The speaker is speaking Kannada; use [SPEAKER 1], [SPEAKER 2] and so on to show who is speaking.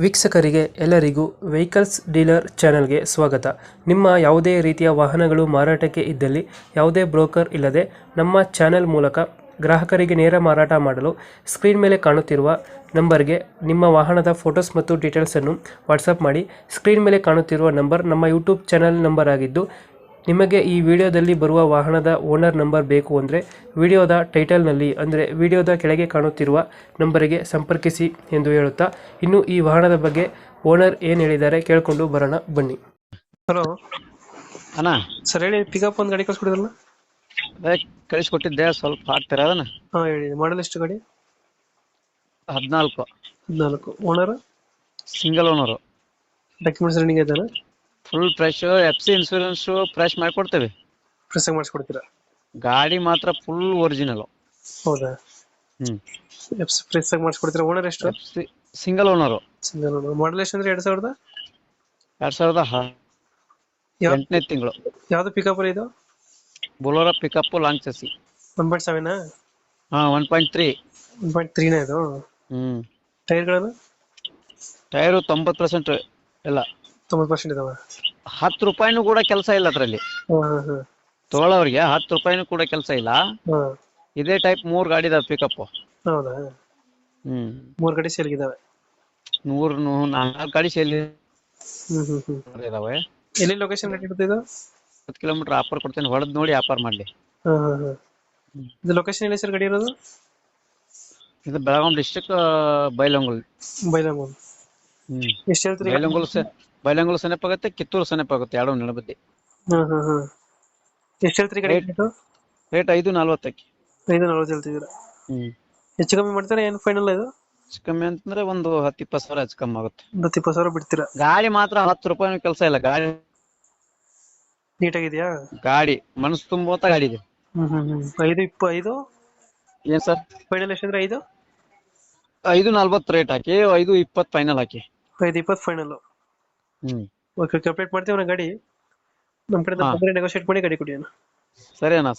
[SPEAKER 1] ವೀಕ್ಷಕರಿಗೆ ಎಲ್ಲರಿಗೂ ವೆಹಿಕಲ್ಸ್ ಡೀಲರ್ ಚಾನೆಲ್ಗೆ ಸ್ವಾಗತ. ನಿಮ್ಮ ಯಾವುದೇ ರೀತಿಯ ವಾಹನಗಳು ಮಾರಾಟಕ್ಕೆ ಇದ್ದಲ್ಲಿ ಯಾವುದೇ ಬ್ರೋಕರ್ ಇಲ್ಲದೆ ನಮ್ಮ ಚಾನೆಲ್ ಮೂಲಕ ಗ್ರಾಹಕರಿಗೆ ನೇರ ಮಾರಾಟ ಮಾಡಲು ಸ್ಕ್ರೀನ್ ಮೇಲೆ ಕಾಣುತ್ತಿರುವ ನಂಬರ್ಗೆ ನಿಮ್ಮ ವಾಹನದ ಫೋಟೋಸ್ ಮತ್ತು ಡೀಟೇಲ್ಸನ್ನು ವಾಟ್ಸಪ್ ಮಾಡಿ. ಸ್ಕ್ರೀನ್ ಮೇಲೆ ಕಾಣುತ್ತಿರುವ ನಂಬರ್ ನಮ್ಮ ಯೂಟ್ಯೂಬ್ ಚಾನೆಲ್ ನಂಬರ್ ಆಗಿದ್ದು, ನಿಮಗೆ ಈ ವಿಡಿಯೋದಲ್ಲಿ ಬರುವ ವಾಹನದ ಓನರ್ ನಂಬರ್ ಬೇಕು ಅಂದರೆ ವಿಡಿಯೋದ ಟೈಟಲ್ನಲ್ಲಿ ಅಂದರೆ ವಿಡಿಯೋದ ಕೆಳಗೆ ಕಾಣುತ್ತಿರುವ ನಂಬರಿಗೆ ಸಂಪರ್ಕಿಸಿ ಎಂದು ಹೇಳುತ್ತಾ, ಇನ್ನು ಈ ವಾಹನದ ಬಗ್ಗೆ ಓನರ್ ಏನು ಹೇಳಿದ್ದಾರೆ ಕೇಳಿಕೊಂಡು ಬರೋಣ ಬನ್ನಿ. ಹಲೋ
[SPEAKER 2] ಅಣ್ಣ,
[SPEAKER 1] ಸರ್, ಹೇಳಿ. ಪಿಕಪ್ ಒಂದು ಗಾಡಿ ಕಳ್ಸ್ಕೊಡಿದ್ರಲ್ಲ?
[SPEAKER 2] ಅದೇ ಕಳಿಸ್ಕೊಟ್ಟಿದ್ದೆ, ಸ್ವಲ್ಪ ಹಾಕ್ತೀರಾ ಅದನ್ನ?
[SPEAKER 1] ಹಾಂ, ಹೇಳಿ. ಮಾಡಲ್ ಎಷ್ಟು ಗಾಡಿ?
[SPEAKER 2] 14
[SPEAKER 1] 14. Owner?
[SPEAKER 2] Single owner.
[SPEAKER 1] Documents running ಇದ್ದಾನೆ?
[SPEAKER 2] Full fresh, FC insurance fresh ಮಾಡಿಕೊಡ್ತೇವೆ.
[SPEAKER 1] ಫ್ರೆಶ್ ಆಗಿ ಮಾಡಿಸ್ಕೊಡ್ತೀರಾ?
[SPEAKER 2] ಗಾಡಿ ಮಾತ್ರ ಫುಲ್ ಒರಿಜಿನಲ್.
[SPEAKER 1] ಹೌದಾ? ಫ್ರೆಶ್ ಆಗಿ ಮಾಡಿಸ್ಕೊಡ್ತೀರಾ? ಓನರ್ ಎಷ್ಟು?
[SPEAKER 2] FC single owner.
[SPEAKER 1] Single owner. Model ಎಷ್ಟು ಅಂದ್ರೆ 2000?
[SPEAKER 2] 2008ನೇ ತಿಂಗಳು.
[SPEAKER 1] ಯಾವ್ದು ಪಿಕಪ್ ಇದು?
[SPEAKER 2] Bolero pickup long chassis.
[SPEAKER 1] 1.7?
[SPEAKER 2] ಹಾ, 1.3.
[SPEAKER 1] 1.3 ಇದು? ಟೈರ್ಗಳನ್ನು?
[SPEAKER 2] ಟೈರು 90% ಎಲ್ಲ.
[SPEAKER 1] 90% ಇದಾವೆ.
[SPEAKER 2] 10 ರೂಪಾಯಿನೂ ಕೂಡ ಕೆಲಸ ಇಲ್ಲ ಅದ್ರಲ್ಲಿ. ತಗೊಳ್ಳೋರಿಗೆ 10 ರೂಪಾಯಿನೂ ಕೂಡ ಕೆಲಸ ಇಲ್ಲ. ಇದೇ ಟೈಪ್ 3 ಗಾಡಿ ಇದಾವೆ ಪಿಕಪ್.
[SPEAKER 1] ಹೌದಾ? 3 ಗಾಡಿ ಸೇಲ್ ಇದಾವೆ.
[SPEAKER 2] 4 ಗಾಡಿ ಸೇಲ್ ಇದಾವೆ.
[SPEAKER 1] ಎಲ್ಲಿ ಲೊಕೇಶನ್ ಗಾಡಿ ಇರುತ್ತೆ ಇದು?
[SPEAKER 2] 10 ಕಿಲೋಮೀಟರ್ ಆಫರ್ ಕೊಡ್ತೇನೆ, ಹೊಡೆದ್ ನೋಡಿ ಆಫರ್ ಮಾಡ್ಲಿ.
[SPEAKER 1] ಇದು ಲೊಕೇಶನ್ ಎಲ್ಲಿ ಸರ್ ಗಾಡಿ ಇರೋದು?
[SPEAKER 2] ಇದು ಬೆಳಗಾಂ ಡಿಸ್ಟ್ರಿಕ್ಟ್, ಬೈಲಹೊಂಗಲ.
[SPEAKER 1] ಬೈಲಹೊಂಗಲ. ಎಷ್ಟು ಹೇಳ್ತೀರಿ?
[SPEAKER 2] ಬೈಲಹೊಂಗಲ ಸನೇಪ ಆಗುತ್ತೆ, ಕಿತ್ತೂರು ಸನೇಪ ಆಗುತ್ತೆ, ಎರಡು ನಡಬದ್ದಿ.
[SPEAKER 1] ಎಷ್ಟು ಹೇಳ್ತೀರಿ ಗಾಡಿ
[SPEAKER 2] ರೇಟ್ 540.
[SPEAKER 1] 540 ಹೇಳ್ತಿದ್ದೀರಾ? ಹೆಚ್ಚು ಕಮ್ಮಿ ಮಾಡ್ತಾರೆ ಏನು ಫೈನಲ್ ಇದು?
[SPEAKER 2] ಹೆಚ್ಚು ಕಮ್ಮಿ ಅಂತಂದ್ರೆ ಒಂದು 10-20 ಸಾವಿರ ಹೆಚ್ಚು ಕಮ್ಮಿ ಆಗುತ್ತೆ.
[SPEAKER 1] 10-20 ಸಾವಿರ ಬಿಡ್ತೀರಾ?
[SPEAKER 2] ಗಾಡಿ ಮಾತ್ರ 10 ರೂಪಾಯಿನೂ ಕೆಲಸ ಇಲ್ಲ. ಗಾಡಿ
[SPEAKER 1] ನೀಟಾಗಿದೆಯಾ?
[SPEAKER 2] ಗಾಡಿ ಮನಸ್ಸು ತುಂಬುವಂತ ಗಾಡಿ ಇದೆ.
[SPEAKER 1] 5-25
[SPEAKER 2] ಏನ್ ಸರ್?
[SPEAKER 1] ಫೈನಲ್ ಎಷ್ಟಂದ್ರೆ
[SPEAKER 2] 540 ರೇಟ್ ಹಾಕಿ, 520 ಫೈನಲ್ ಹಾಕಿ.
[SPEAKER 1] 5-20 ಫೈನಲ್. ಓಕೆ, ಕಂಪ್ಲೀಟ್ ಮಾಡ್ತೀವಿ. ಗಾಡಿ ನಮ್ಮ ಕಡೆ ನೆಗೋಷಿಯೇಟ್ ಮಾಡಿ ಗಾಡಿ ಕೊಡಿ ಅಣ್ಣ.
[SPEAKER 2] ಸರಿ ಅಣ್ಣ, ಸರಿ.